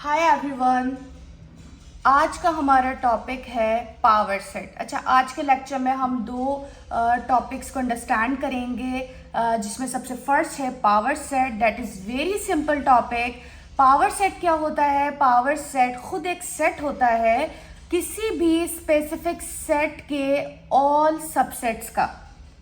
Hi everyone. आज का हमारा टॉपिक है पावर सेट। अच्छा, आज के लेक्चर में हम दो टॉपिक्स को अंडरस्टैंड करेंगे, जिसमें सबसे फर्स्ट है power set. That is very simple topic. Power set क्या होता है? पावर सेट खुद एक सेट होता है किसी भी स्पेसिफिक सेट के ऑल सबसेट्स का।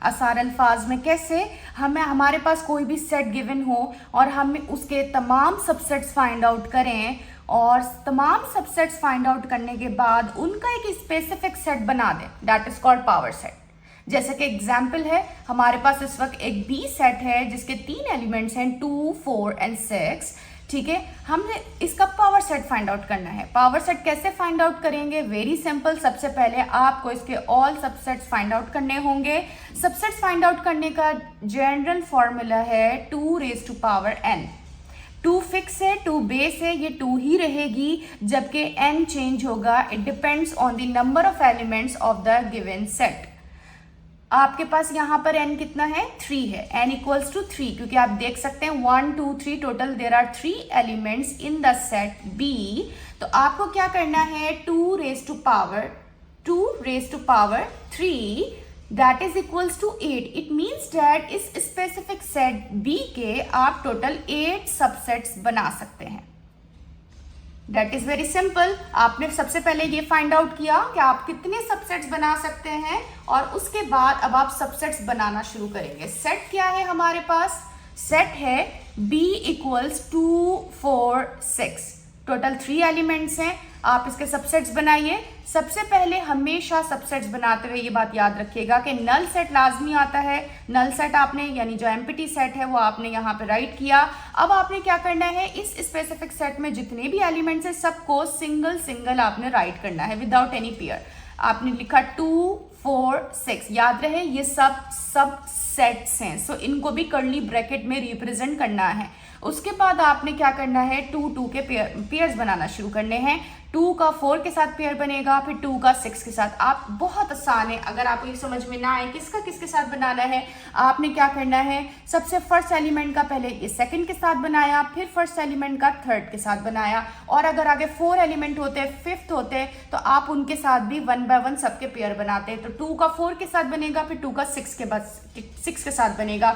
आसान अल्फाज में कैसे? हमारे पास कोई भी सेट गिवन हो और हम उसके तमाम सबसेट्स फाइंड आउट करें, और तमाम सबसेट्स फाइंड आउट करने के बाद उनका एक स्पेसिफिक सेट बना दें। That is called power set. जैसे कि एग्जाम्पल है, हमारे पास इस वक्त एक बी सेट है जिसके 3 एलिमेंट्स हैं 2, 4 एंड 6। ठीक है, हमने इसका पावर सेट फाइंड आउट करना है। पावर सेट कैसे फाइंड आउट करेंगे? Very simple. सबसे पहले आपको इसके ऑल सबसेट्स फाइंड आउट करने होंगे। सबसेट्स फाइंड आउट करने का जनरल फॉर्मूला है 2 raise to power n। 2 fix है, 2 बेस है, ये 2 ही रहेगी, जबकि n चेंज होगा। It depends on the number of elements of the given set. आपके पास यहाँ पर n कितना है? 3 है। n इक्वल्स टू 3, क्योंकि आप देख सकते हैं 1 2 3 total there are 3 elements in the set B। तो आपको क्या करना है? 2 raise to power 3 that is equals to 8। It means that इस स्पेसिफिक सेट B के आप टोटल 8 सबसेट्स बना सकते हैं। That is very simple. आपने सबसे पहले ये फाइंड आउट किया कि आप कितने सबसेट्स बना सकते हैं, और उसके बाद अब आप सबसेट्स बनाना शुरू करेंगे। सेट क्या है हमारे पास? सेट है B इक्वल्स 2 4 6। टोटल 3 एलिमेंट्स हैं। आप इसके सबसेट्स बनाइए। सबसे पहले हमेशा सबसेट्स बनाते हुए ये बात याद रखिएगा कि नल सेट लाजमी आता है। नल सेट आपने, यानी जो एम्प्टी सेट है वो आपने यहाँ पे राइट किया। अब आपने क्या करना है? इस स्पेसिफिक सेट में जितने भी एलिमेंट्स हैं सबको सिंगल सिंगल आपने राइट करना है विदाउट एनी पेयर। आपने लिखा 2 4 6। याद रहे ये सब सेट्स हैं, सो इनको भी कर्ली ब्रैकेट में रिप्रेजेंट करना है। उसके बाद आपने क्या करना है? 2 2 के पेयर्स बनाना शुरू करने हैं। 2 का 4 के साथ पेयर बनेगा, फिर 2 का 6 के साथ। आप बहुत आसान है। अगर आपको ये समझ में ना आए किसका किसके साथ बनाना है, आपने क्या करना है? सबसे फर्स्ट एलिमेंट का पहले ये सेकंड के साथ बनाया, फिर फर्स्ट एलिमेंट का थर्ड के साथ बनाया, और अगर आगे 4 एलिमेंट होते, 5th होते, तो आप उनके साथ भी 1 बाय 1 सबके पेयर बनाते। तो 2 का 4 के साथ बनेगा, फिर 2 का 6 के साथ बनेगा।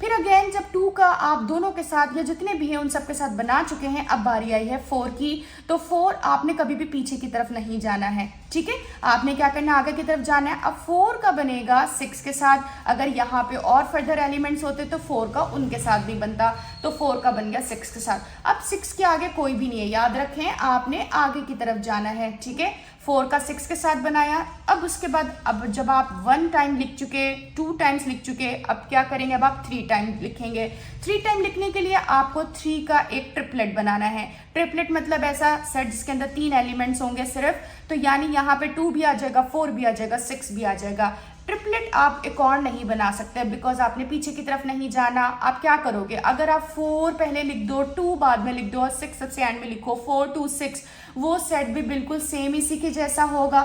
फिर अगेन जब 2 का आप दोनों के साथ या जितने भी हैं उन सब के साथ बना चुके हैं, अब बारी आई है 4 की। तो 4 आपने कभी भी पीछे की तरफ नहीं जाना है। ठीक है, आपने क्या करना है? आगे की तरफ जाना है। अब 4 का बनेगा 6 के साथ। अगर यहाँ पे और फर्दर एलिमेंट्स होते तो 4 का उनके साथ भी बनता, तो 4 का बन गया 6 के साथ। अब 6 के आगे कोई भी नहीं है, याद रखें आपने आगे की तरफ जाना है। ठीक है, 4 का 6 के साथ बनाया। अब उसके बाद अब जब आप 1 टाइम लिख चुके, 2 टाइम्स लिख चुके, अब क्या करेंगे? अब आप 3 टाइम लिखेंगे। 3 टाइम लिखने के लिए आपको 3 का एक ट्रिपलेट बनाना है। ट्रिपलेट मतलब ऐसा सेट जिसके अंदर 3 एलिमेंट्स होंगे सिर्फ, तो यानी यहाँ पे 2 भी आ जाएगा, 4 भी आ जाएगा, 6 भी आ जाएगा। ट्रिपलेट आप एक और नहीं बना सकते बिकॉज आपने पीछे की तरफ नहीं जाना। आप क्या करोगे? अगर आप 4 पहले लिख दो, 2 बाद में लिख दो, और 6 सबसे एंड में लिखो, 4 2 6, वो सेट भी बिल्कुल सेम इसी के जैसा होगा,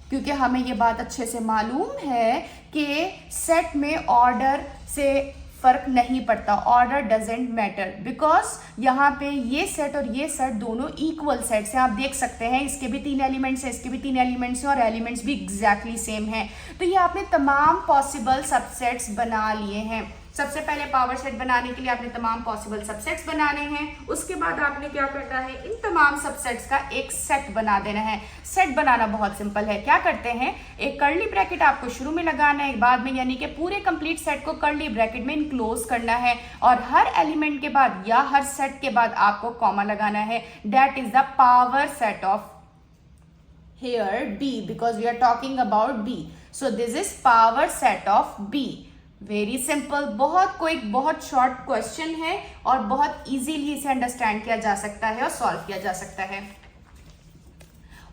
क्योंकि हमें ये बात अच्छे से मालूम है कि सेट में ऑर्डर से फर्क नहीं पड़ता। ऑर्डर डजेंट मैटर, बिकॉज यहाँ पे ये सेट और ये सेट दोनों इक्वल सेट्स हैं। आप देख सकते हैं इसके भी 3 एलिमेंट्स हैं, इसके भी 3 एलिमेंट्स हैं, और एलिमेंट्स भी एग्जैक्टली सेम हैं। तो ये आपने तमाम पॉसिबल सबसेट्स बना लिए हैं। सबसे पहले पावर सेट बनाने के लिए आपने तमाम पॉसिबल सबसेट्स बनाने हैं। उसके बाद आपने क्या करना है? इन तमाम सबसेट्स का एक सेट बना देना है। सेट बनाना बहुत सिंपल है। क्या करते हैं? एक कर्ली ब्रैकेट आपको शुरू में लगाना है, बाद में, यानी कि पूरे कंप्लीट सेट को कर्ली ब्रैकेट में इनक्लोज करना है, और हर एलिमेंट के बाद या हर सेट के बाद आपको कॉमा लगाना है। That is the power set of here B, because we are talking about B. So this is power set of B. Very simple, बहुत क्विक, बहुत शॉर्ट क्वेश्चन है, और बहुत इजीली इसे अंडरस्टैंड किया जा सकता है और सॉल्व किया जा सकता है।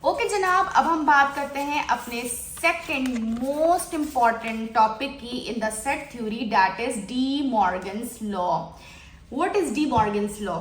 ओके जनाब, अब हम बात करते हैं अपने सेकेंड मोस्ट इंपॉर्टेंट टॉपिक की इन the set theory, that is D Morgan's law. What is D Morgan's law?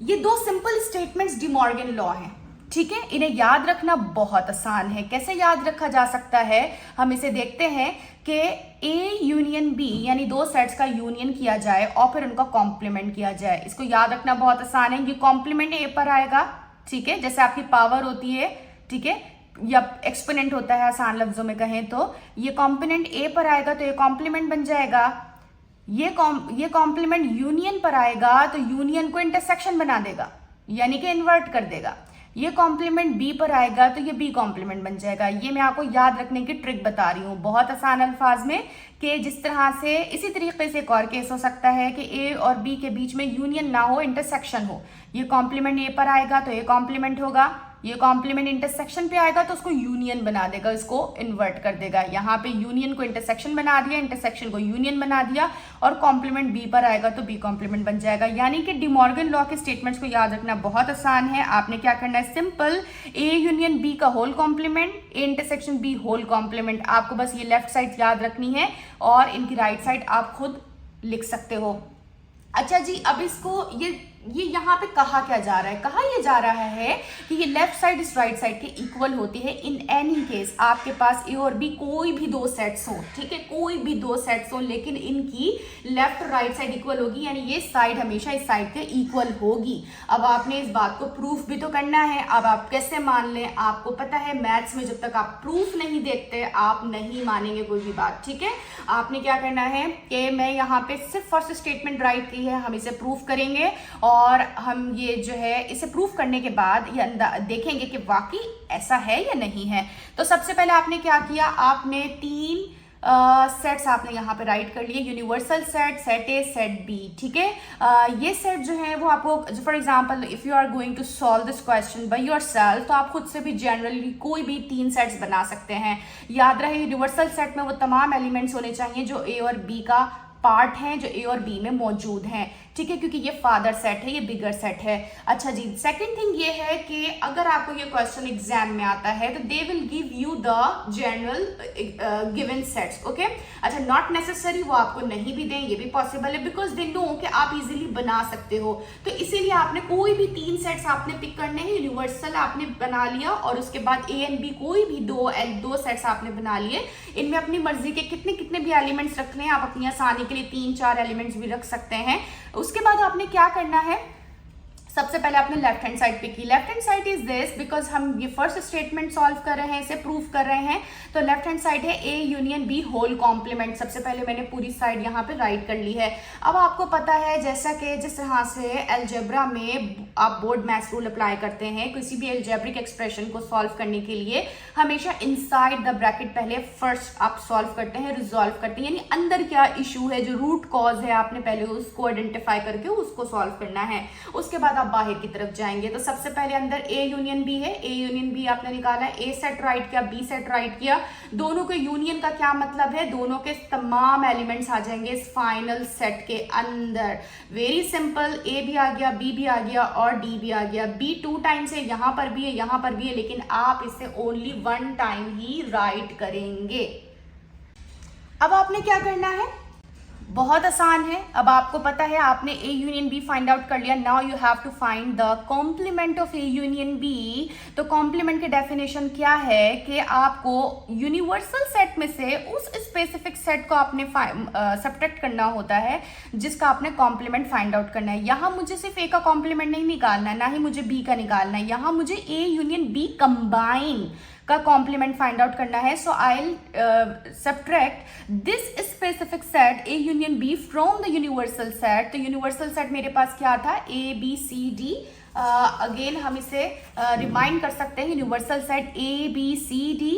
ये 2 simple statements De Morgan law हैं। ठीक है, इन्हें याद रखना बहुत आसान है। कैसे याद रखा जा सकता है, हम इसे देखते हैं कि ए यूनियन बी यानी दो सेट्स का यूनियन किया जाए और फिर उनका कॉम्प्लीमेंट किया जाए। इसको याद रखना बहुत आसान है। ये कॉम्प्लीमेंट ए पर आएगा, ठीक है, जैसे आपकी पावर होती है, ठीक है, या एक्सपोनेंट होता है आसान लफ्जों में कहें तो। ये कॉम्पोनेंट ए पर आएगा तो ये कॉम्प्लीमेंट बन जाएगा। ये कॉम्प्लीमेंट यूनियन पर आएगा तो यूनियन को इंटरसेक्शन बना देगा, यानी कि इन्वर्ट कर देगा। ये कॉम्प्लीमेंट बी पर आएगा तो ये बी कॉम्प्लीमेंट बन जाएगा। ये मैं आपको याद रखने की ट्रिक बता रही हूँ बहुत आसान अल्फाज में, कि जिस तरह से इसी तरीके से एक और केस हो सकता है कि ए और बी के बीच में यूनियन ना हो, इंटरसेक्शन हो। ये कॉम्प्लीमेंट ए पर आएगा तो ये कॉम्प्लीमेंट होगा, ये कॉम्प्लीमेंट इंटरसेक्शन पे आएगा तो उसको यूनियन बना देगा, इसको इन्वर्ट कर देगा। यहाँ पे यूनियन को इंटरसेक्शन बना दिया, इंटरसेक्शन को यूनियन बना दिया, और कॉम्प्लीमेंट बी पर आएगा तो बी कॉम्प्लीमेंट बन जाएगा। यानी कि डी मॉर्गन लॉ के स्टेटमेंट्स को याद रखना बहुत आसान है। आपने क्या करना है, सिंपल ए यूनियन बी का whole complement, A intersection B whole complement. आपको बस ये लेफ्ट साइड याद रखनी है और इनकी राइट साइड आप खुद लिख सकते हो। अच्छा जी, अब इसको ये यहाँ पे कहा क्या जा रहा है, कहा ये जा रहा है कि ये लेफ्ट साइड इस राइट साइड के इक्वल होती है इन एनी केस। आपके पास ए और बी कोई भी दो सेट्स हो, ठीक है, कोई भी दो सेट्स हो, लेकिन इनकी लेफ्ट और राइट साइड इक्वल होगी, यानी ये साइड हमेशा इस साइड के इक्वल होगी। अब आपने इस बात को प्रूफ भी तो करना है। अब आप कैसे मान लें, आपको पता है मैथ्स में जब तक आप प्रूफ नहीं देखते आप नहीं मानेंगे कोई भी बात, ठीक है। आपने क्या करना है कि मैं यहाँ पे सिर्फ फर्स्ट स्टेटमेंट राइट की है, हम इसे प्रूफ करेंगे और हम ये जो है इसे प्रूफ करने के बाद ये देखेंगे कि वाकई ऐसा है या नहीं है। तो सबसे पहले आपने क्या किया, आपने तीन सेट्स आपने यहाँ पे राइट कर लिए, universal set, set A, set B, ठीक है। ये सेट जो है वो आपको, for example if you are going to solve this question by yourself, तो आप खुद से भी जनरली कोई भी तीन सेट्स बना सकते हैं। याद रहे यूनिवर्सल सेट में वो तमाम एलिमेंट्स होने चाहिए जो ए और बी का पार्ट हैं, जो ए और बी में मौजूद हैं, ठीक है, क्योंकि ये फादर सेट है, ये बिगर सेट है। अच्छा जी, सेकंड थिंग ये है कि अगर आपको ये क्वेश्चन एग्जाम में आता है तो they will give you the general given sets, okay. अच्छा, नॉट नेसेसरी वो आपको नहीं भी दें, ये भी पॉसिबल है, बिकॉज दे नो कि आप इजीली बना सकते हो। तो इसीलिए आपने कोई भी तीन सेट्स आपने पिक करने हैं, यूनिवर्सल आपने बना लिया और उसके बाद ए एंड बी कोई भी दो सेट्स आपने बना लिए। इनमें अपनी मर्जी के कितने कितने भी एलिमेंट्स रख लें आप, अपनी आसानी के लिए 3-4 एलिमेंट्स भी रख सकते हैं। उसके बाद आपने क्या करना है, सबसे पहले आपने लेफ्ट हैंड साइड पे की। Left hand side is this, because हम ये फर्स्ट स्टेटमेंट सॉल्व कर रहे हैं, इसे प्रूफ कर रहे हैं, तो लेफ्ट हैंड साइड है A union B whole complement. सबसे पहले मैंने पूरी साइड यहाँ पे राइट कर ली है। अब आपको पता है जैसा कि जिस तरह से अलजेब्रा में आप बोर्ड मैथ्स रूल अप्लाई करते हैं, किसी भी अलजेब्रिक एक्सप्रेशन को सॉल्व करने के लिए हमेशा इनसाइड द ब्रैकेट पहले फर्स्ट आप सॉल्व करते हैं, रिजॉल्व करते हैं, यानी अंदर क्या इशू है, जो रूट कॉज है आपने पहले उसको आइडेंटिफाई करके उसको सॉल्व करना है। उसके बाद बाहर की तरफ जाएंगे। तो सबसे पहले अंदर ए यूनियन बी है, ए यूनियन बी आपने निकाला, ए सेट राइट किया, बी सेट राइट किया। दोनों के यूनियन का क्या मतलब है, दोनों के तमाम एलिमेंट्स आ जाएंगे इस फाइनल सेट के अंदर। वेरी सिंपल, ए भी आ गया, बी भी आ गया और डी भी आ गया। बी 2 टाइम्स है, यहां पर भी है, यहां पर भी है, लेकिन आप इसे ओनली 1 टाइम ही राइट करेंगे। अब आपने क्या करना है, बहुत आसान है। अब आपको पता है आपने A union B find out कर लिया, now you have to find the complement of A union B. तो कॉम्प्लीमेंट की डेफिनेशन क्या है कि आपको यूनिवर्सल सेट में से उस स्पेसिफिक सेट को आपने सब्ट्रैक्ट करना होता है जिसका आपने कॉम्प्लीमेंट फाइंड आउट करना है। यहाँ मुझे सिर्फ ए का कॉम्प्लीमेंट नहीं निकालना है, ना ही मुझे बी का निकालना है, यहाँ मुझे ए यूनियन बी कंबाइन का कॉम्प्लीमेंट फाइंड आउट करना है। So I will subtract this specific set A union B from the universal set. तो यूनिवर्सल सेट मेरे पास क्या था, A B C D. Again हम इसे रिमाइंड कर सकते हैं, universal set A B C D,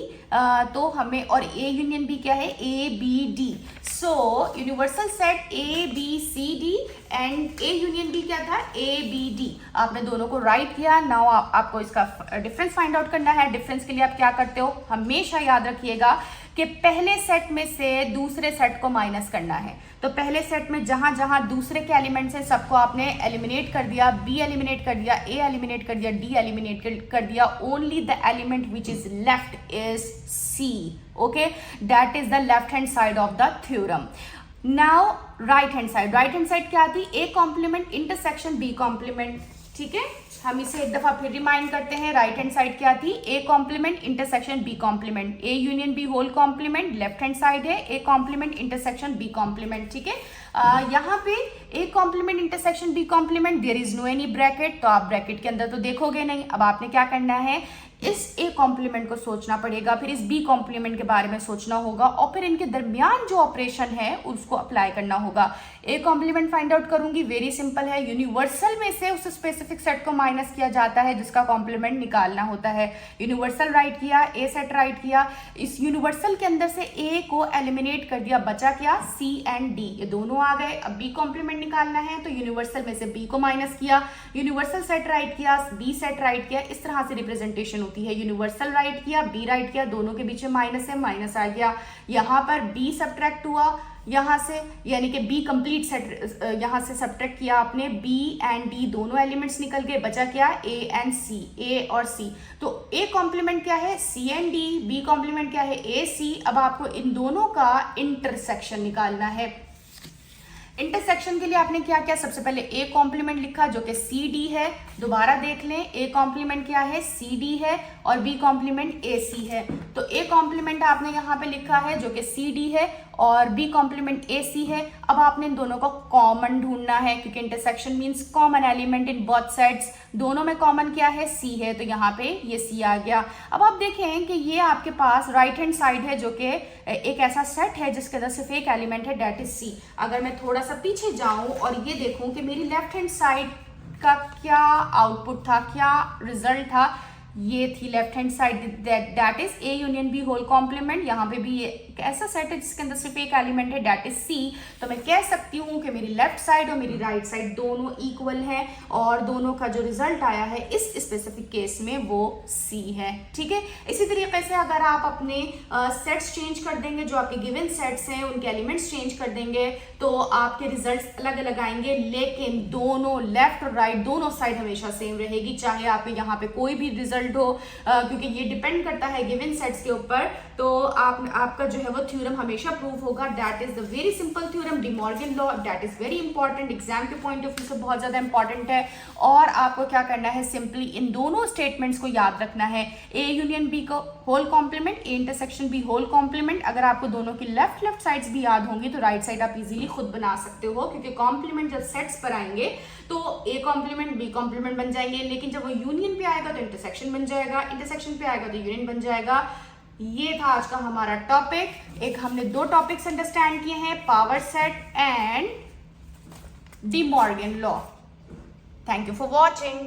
तो हमें, और ए यूनियन बी क्या है, A B D. So universal set A B C D and A union B क्या था, ए बी डी। आपने दोनों को राइट किया। नाउ आपको इसका डिफरेंस फाइंड आउट करना है। डिफरेंस के लिए आप क्या करते हो, हमेशा याद रखिएगा कि पहले सेट में से दूसरे सेट को माइनस करना है। तो पहले सेट में जहां जहां दूसरे के एलिमेंट्स हैं सबको आपने एलिमिनेट कर दिया, बी एलिमिनेट कर दिया, ए एलिमिनेट कर दिया, डी एलिमिनेट कर दिया। Only the element which is left is C, okay, that is the left hand side of the theorem. Now right hand side क्या थी, A complement intersection B complement, ठीक है। हम इसे एक दफा फिर रिमाइंड करते हैं। राइट हैंड साइड क्या थी? A complement intersection B complement, A union B whole complement. Left hand side है A complement intersection B complement, ठीक है। यहाँ पे A complement intersection B complement, there is no any bracket, तो आप bracket के अंदर तो देखोगे नहीं। अब आपने क्या करना है, इस ए कॉम्प्लीमेंट को सोचना पड़ेगा, फिर इस बी कॉम्प्लीमेंट के बारे में सोचना होगा, और फिर इनके दरमियान जो ऑपरेशन है उसको अप्लाई करना होगा। ए कॉम्प्लीमेंट फाइंड आउट करूंगी, वेरी सिंपल है। यूनिवर्सल में से उस स्पेसिफिक सेट को माइनस किया जाता है जिसका कॉम्प्लीमेंट निकालना होता है। यूनिवर्सल राइट किया, ए सेट राइट किया, इस यूनिवर्सल के अंदर से ए को एलिमिनेट कर दिया, बचा क्या? सी एंड डी, ये दोनों आ गए। अब बी कॉम्प्लीमेंट निकालना है तो यूनिवर्सल में से बी को माइनस किया, यूनिवर्सल सेट राइट किया, बी सेट राइट किया, इस तरह से रिप्रेजेंटेशन होती है। यूनिवर्सल राइट किया, बी राइट किया, दोनों के बीच में माइनस है, माइनस आ गया। यहाँ पर बी सब्ट्रैक्ट हुआ यहाँ से, यानी कि बी कंप्लीट सेट यहाँ से सब्ट्रैक्ट किया आपने, बी एंड डी दोनों एलिमेंट्स निकल गए, बचा क्या? ए एंड सी, ए और सी। तो ए कॉम्प्लीमेंट क्या है? सी एंड डी, बी कॉम्प्लीमेंट क्या है? ए सी। अब आपको इन दोनों का इंटरसेक्शन निकालना है। इंटरसेक्शन के लिए आपने क्या किया? सबसे पहले ए कॉम्प्लीमेंट लिखा जो कि सी डी है, दोबारा देख लें, ए कॉम्प्लीमेंट क्या है? सी डी है, और बी कॉम्प्लीमेंट ए सी है। तो ए कॉम्प्लीमेंट आपने यहाँ पे लिखा है जो कि सी डी है, और बी कॉम्प्लीमेंट ए सी है। अब आपने इन दोनों को कॉमन ढूंढना है, क्योंकि intersection means common element in both sides. दोनों में कॉमन क्या है? सी है, तो यहाँ पे ये सी आ गया। अब आप देखें कि ये आपके पास राइट हैंड साइड है जो कि एक ऐसा सेट है जिसके अंदर सिर्फ एक एलिमेंट है, डेट इज सी। अगर मैं थोड़ा सा पीछे जाऊं और ये देखूं कि मेरी लेफ्ट हैंड साइड का क्या आउटपुट था, क्या रिजल्ट था, ये थी left hand side, that is A union B whole complement. यहाँ पे भी एक ऐसा सेट है जिसके अंदर सिर्फ एक एलिमेंट है, दैट इज सी। तो मैं कह सकती हूँ कि मेरी लेफ्ट साइड और मेरी राइट साइड दोनों इक्वल हैं, और दोनों का जो रिजल्ट आया है इस स्पेसिफिक केस में वो सी है, ठीक है। इसी तरीके से अगर आप अपने सेट्स चेंज कर देंगे, जो आपके गिवन सेट्स हैं उनके एलिमेंट्स चेंज कर देंगे, तो आपके रिजल्ट अलग अलग आएंगे, लेकिन दोनों लेफ्ट और राइट दोनों साइड हमेशा सेम रहेगी, चाहे आपके यहाँ पे कोई भी रिजल्ट हो, क्योंकि ये डिपेंड करता है गिवन सेट्स के ऊपर। तो आपका जो है वो थ्योरम हमेशा प्रूव होगा। That is the very simple theorem, De Morgan law. That is very important, exam के पॉइंट ऑफ व्यू से बहुत ज्यादा इंपॉर्टेंट है। और आपको क्या करना है, सिंपली इन दोनों स्टेटमेंट्स को याद रखना है। ए यूनियन बी को whole complement, A intersection B whole complement. अगर आपको दोनों की लेफ्ट साइड्स भी याद होंगी तो राइट साइड आप इजीली खुद बना सकते हो, क्योंकि कॉम्प्लीमेंट जब सेट्स पर आएंगे तो ए कॉम्प्लीमेंट बी कॉम्प्लीमेंट बन जाएंगे, लेकिन जब वो यूनियन पे आएगा तो इंटरसेक्शन बन जाएगा, इंटरसेक्शन पे आएगा तो यूनियन बन जाएगा। ये था आज का हमारा टॉपिक। एक हमने दो टॉपिक्स अंडरस्टैंड किए हैं, power set and De Morgan law. Thank you for watching.